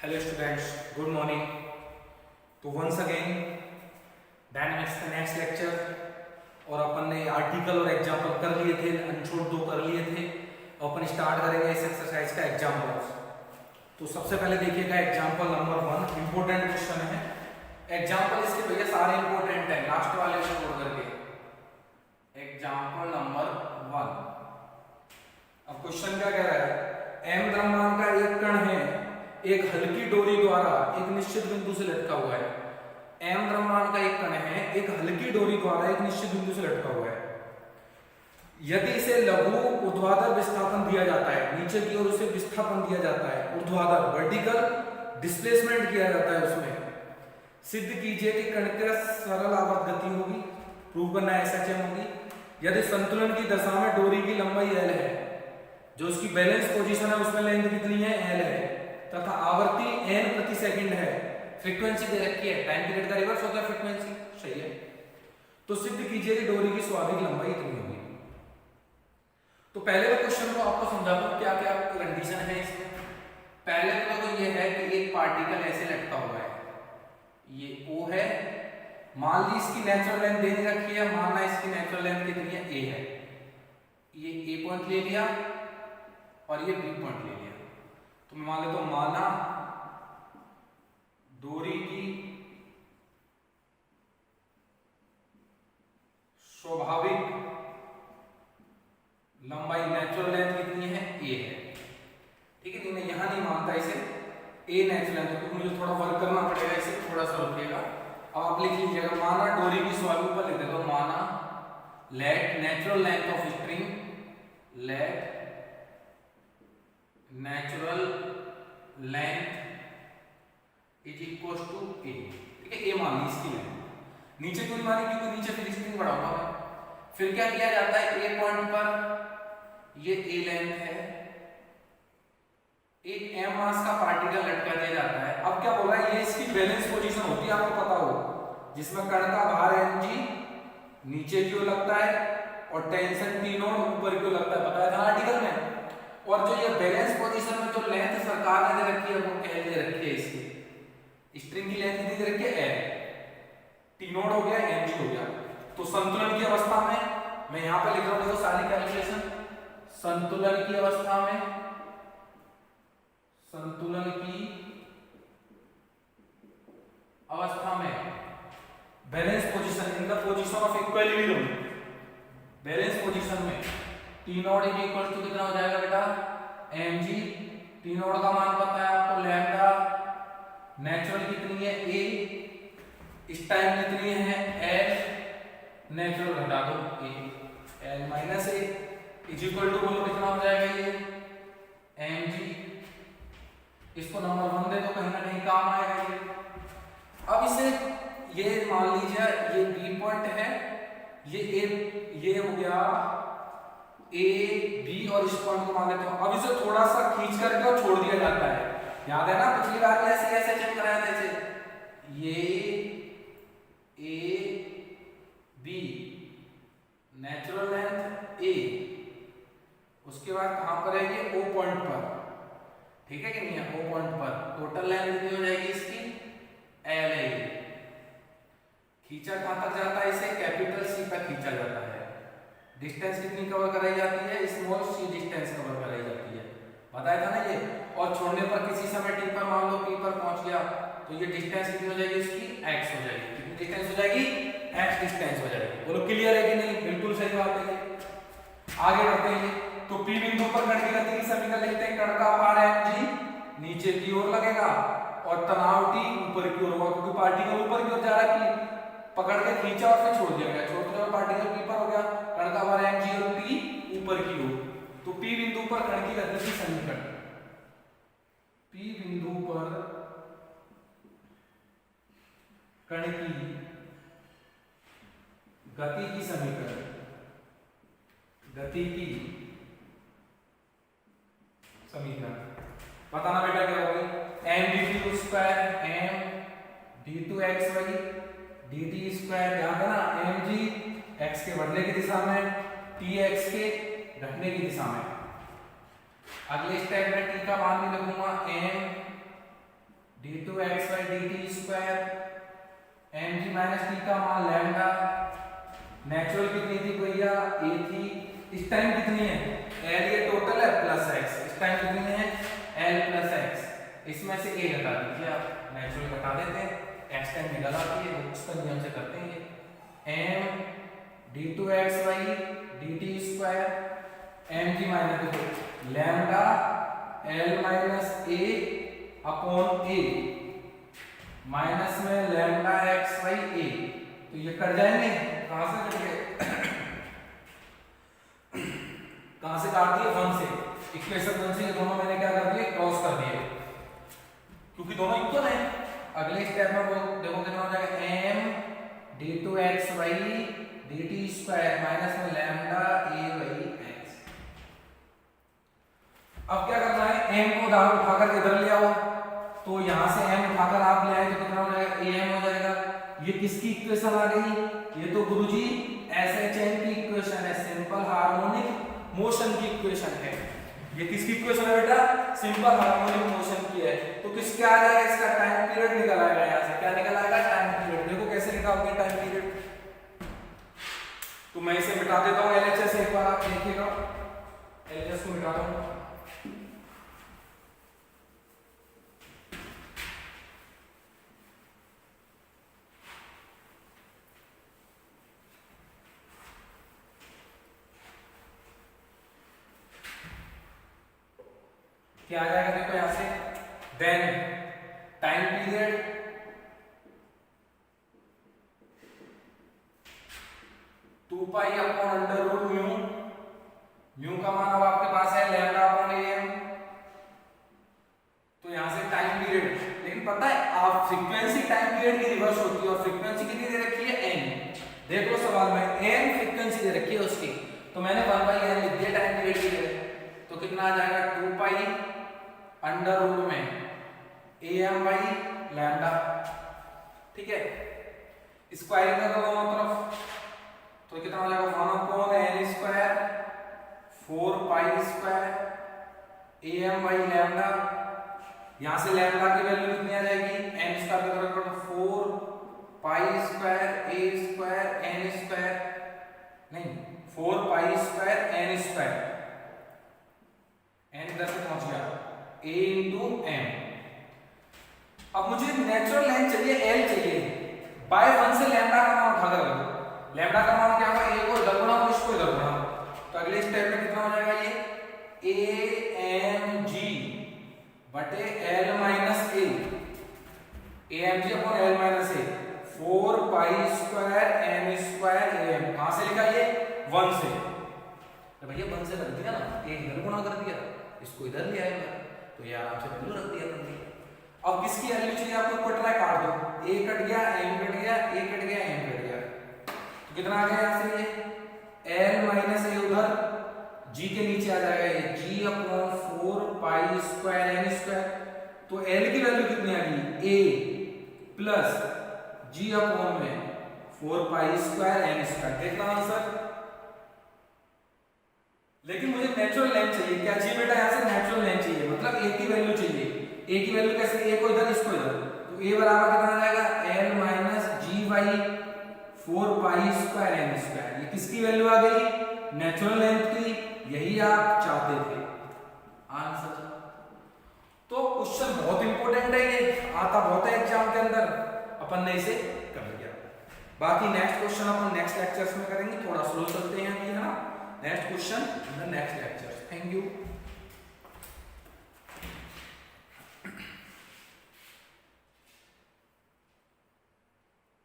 Hello students, good morning. तो once again dynamics का next lecture, और अपन ने आर्टिकल और एग्जाम्पल कर लिए थे, अनछोड़ 2 कर लिए थे। अपन स्टार्ट करेंगे इस एक्सरसाइज का एग्जाम्पल। तो सबसे पहले देखिएगा एग्जाम्पल नंबर 1, इंपॉर्टेंट क्वेश्चन है। एग्जाम्पल इसके भैया सारे इंपॉर्टेंट है, लास्ट वाले को छोड़ करके। एग्जाम्पल नंबर 1, अब क्वेश्चन क्या कह रहा है, एम द्रव्यमान का एक कण है, एक हल्की डोरी द्वारा एक निश्चित बिंदु से लटका हुआ है। एम द्रव्यमान का एक कण है, एक हल्की डोरी द्वारा एक निश्चित बिंदु से लटका हुआ है। यदि इसे लघु ऊर्ध्वाधर विस्थापन दिया जाता है, नीचे की ओर उसे विस्थापन दिया जाता है, ऊर्ध्वाधर वर्टिकल डिस्प्लेसमेंट किया जाता है, उसमें सिद्ध कीजिए कि कण की सरल आवर्त गति होगी, प्रूव करना है एसएचएम होगी। यदि संतुलन की दशा में डोरी की लंबाई एल है, जो उसकी बैलेंस पोजीशन है उसमें लेंथ कितनी है, एल है, तथा आवर्ती n प्रति सेकंड है, फ्रीक्वेंसी दे रखी है, टाइम पीरियड का रिवर्स होता है फ्रीक्वेंसी, सही है। तो सिद्ध कीजिए कि डोरी की स्वाभाविक लंबाई इतनी होगी। तो पहले तो क्वेश्चन को आपको समझाता हूं क्या क्या कंडीशन है इसमें। पहले तो ये है कि एक पार्टिकल ऐसे लटका हुआ है, ये O है, मान ली इसकी नेचुरल लेंथ दे रखी है, मानना इसकी नेचुरल लेंथ कितनी है, A है। ये A पॉइंट ले लिया और ये B पॉइंट ले लिया। तो मैं मान लेता हूं, माना डोरी की स्वाभाविक लंबाई नेचुरल लेंथ कितनी है, A है, ठीक है। मैं यहां नहीं मानता इसे A नेचुरल लेंथ, तो मुझे थोड़ा वर्क करना पड़ेगा, इसे थोड़ा सा रुकिएगा। अब आप लिख लीजिएगा, माना डोरी की स्वाभाविक पर लिख देता हूं, माना let natural length of string, let natural length is equal to A, ठीक है। A मान ली इसकी लेंथ, नीचे क्यों मानी, क्योंकि नीचे फिर स्ट्रिंग बड़ा होगा। फिर क्या किया जाता है, A पॉइंट पर ये A लेंथ है, एक m मास का पार्टिकल लटका दिया जाता है। अब क्या बोल रहा है, ये इसकी बैलेंस पोजीशन होती है, आपको पता हो, जिसमें कण का भार mg नीचे की ओर लगता है और टेंशन T नॉट ऊपर की ओर लगता है, बताया था आर्टिकल में। और जो ये बैलेंस पोजीशन में जो लेंथ सरकार ने दे रखी है वो L दे रखी है, इसकी स्ट्रिंग की लेंथ कितनी दे रखी है, L, T नॉट हो गया, mg हो गया। तो संतुलन की अवस्था में मैं यहां पे लिख रहा हूं, देखो सारी कैलकुलेशन, संतुलन की अवस्था में, संतुलन की अवस्था में balance position in the position of equilibrium, balance position में T naught is equal to कितना हो जाएगा बेटा, mg। T नॉट का मान पता है आपको, लैम्डा, नेचुरल कितनी है A, इस टाइम कितनी है L, नेचुरल घटा दो A, L minus A is equal to बोलो कितना हो जाएगा ये mg। इसको नंबर 1 दे दो, कहीं ना कहीं काम आएगा ये। अब इसे ये मान लीजिए ये B पॉइंट है, ये हो गया A B, और इस पॉइंट को मान लेते हो। अब इसे थोड़ा सा खींच करके और छोड़ दिया जाता है, याद है ना पिछली बार ऐसे ऐसे चेक कराया था, ऐसे ये A B natural length A, उसके बाद कहां पर है ये O पॉइंट पर, ठीक है कि नहीं है, O पॉइंट पर टोटल लेंथ कितनी हो जाएगी इसकी, L है। खींचा कहां तक जाता है, इसे कैपिटल C तक खींचा जाता है। डिस्टेंस कितनी कवर कराई जाती है, स्मॉल c डिस्टेंस कवर कराई जाती है, बताया था ना ये। और छोड़ने पर किसी समय t पर मान लो p पर पहुंच गया, तो ये डिस्टेंस कितनी हो जाएगी इसकी, x हो जाएगी। कितनी डिस्टेंस हो जाएगी, x डिस्टेंस हो जाएगी। बोलो क्लियर है कि नहीं, बिल्कुल सही बात है। आगे बढ़ते हैं, तो p बिंदु पर कण की गति की समीकरण लिखते हैं, कण का भार mg नीचे की ओर लगेगा और तनाव T ऊपर की ओर होगा, क्योंकि पार्टिकल ऊपर की ओर जा रहा है, पकड़ के खींचा और फिर छोड़ दिया गया, छोड़ते हुए पार्टिकल P पर हो गया, कण का भार mg और T ऊपर की ओर। तो P बिंदु पर कण की गति की समीकरण, P बिंदु पर कण की गति की समीकरण, गति की समीकरण बताना बेटा क्या होगी, m dt square m d2xy dt square, याद है ना, mg x के बढ़ने की दिशा में, t x के घटने की दिशा में। अगले स्टेप में t का मान भी लगूंगा m d2xy dt square mg minus t का मान लैम्डा, नेचुरल कितनी थी भैया a थी, इस टाइम कितनी है l, ये टोटल है प्लस x, इस टाइम कितनी है l प्लस x, इसमें से a घटा दीजिए आप, नेचुरल घटा देते हैं, x टाइम निकल आती है, उसका नियम से करते हैं ये m d2xy dt square mg minus lambda l minus a upon a minus में लैम्डा एक्स वाई ए, तो ये कट जाएंगे, कहां से कट गए कहां से काट दिए, 1 से, इक्वेशन 1 से ये दोनों मैंने क्या कर दिए क्रॉस कर दिए, क्योंकि दोनों इक्वल हैं। अगले स्टेप में वो देखो कितना हो जाएगा m d2xy dt square minus में लैम्डा a बाई x। अब क्या करना है, m को उधार उठाकर इधर ले आओ, तो यहां से m उठाकर आप ले आए तो कितना हो जाएगा am हो जाएगा, ये किसकी इक्वेशन आ गई, ये तो गुरुजी SHM की इक्वेशन है, सिंपल हार्मोनिक मोशन की इक्वेशन है, ये किसकी इक्वेशन है बेटा, सिंपल हार्मोनिक मोशन की है, तो किसके आ जाएगा, इसका टाइम पीरियड निकल आएगा, यहां से क्या निकल आएगा टाइम पीरियड, देखो कैसे निकालते हैं टाइम पीरियड, तो मैं इसे मिटा देता हूं LHS, एक बार आप देखिएगा LHS को मिटा दूं, क्या आ जाएगा देखो यहां से, then time period two pi upon under root mu, mu का मान अब आपके पास है लैम्डा अपॉन am, तो यहां से टाइम पीरियड, लेकिन पता है आप फ्रीक्वेंसी टाइम पीरियड की रिवर्स होती है, और फ्रीक्वेंसी कितनी दे रखी है n, देख लो सवाल में n फ्रीक्वेंसी दे रखी है उसकी, तो मैंने 1/n लिख दिया टाइम पीरियड की जगह, तो कितना आ जाएगा 2 पाई अंडर रूट में am बाई लैम्डा, ठीक है, स्क्वायरिंग कर दो दोनों तरफ, तो कितना हो जाएगा 1 upon n square 4 pi square am by lambda, यहां से लैम्डा की वैल्यू कितनी आ जाएगी, n स्क्वायर का बराबर 4 pi square a square n square, नहीं 4 pi square n square, n इधर से पहुंच गया a इंटू m। अब मुझे नेचुरल लेंथ चाहिए l चाहिए, बाय 1 से लैम्डा का मान उठा कर लो, लैम्डा का मान क्या होगा, a को इधर गुणा और इसको इधर गुणा, तो अगले स्टेप में कितना हो जाएगा ये amg बटे l minus a, amg upon l minus a 4 pi square n square am, कहां से लिखा ये 1 से, तो भैया 1 से रख दिया ना, a इधर गुणा कर दिया, इसको इधर ले आएगा, तो ये आराम से वैल्यू रख दिया अपन ने। अब किसकी वैल्यू चाहिए आपको, कट रहा है काट दो, a कट गया m कट गया, a कट गया m कट गया, तो कितना आ गया यहां से ये l माइनस a उधर g के नीचे आ जाएगा ये g upon 4 pi square n square, तो l की वैल्यू कितनी आ गई a प्लस g अपॉन में 4 पाई स्क्वायर n स्क्वायर, देखना आंसर, लेकिन मुझे नेचुरल लेंथ चाहिए, क्या चाहिए बेटा, यहां से नेचुरल लेंथ चाहिए, मतलब a की वैल्यू चाहिए, a की वैल्यू कैसे, a को इधर इसको इधर, तो a बराबर कितना आ जाएगा l minus g by 4 pi square n square, ये किसकी वैल्यू आ गई, नेचुरल लेंथ की, यही आप चाहते थे आंसर। तो क्वेश्चन बहुत इंपॉर्टेंट है, ये आता बहुत है एग्जाम के अंदर, अपन ने इसे कर लिया, बाकी नेक्स्ट क्वेश्चन अपन नेक्स्ट लेक्चर्स में करेंगे, थोड़ा स्लो चलते हैं अभी, है ना, next question in the next lecture, thank you.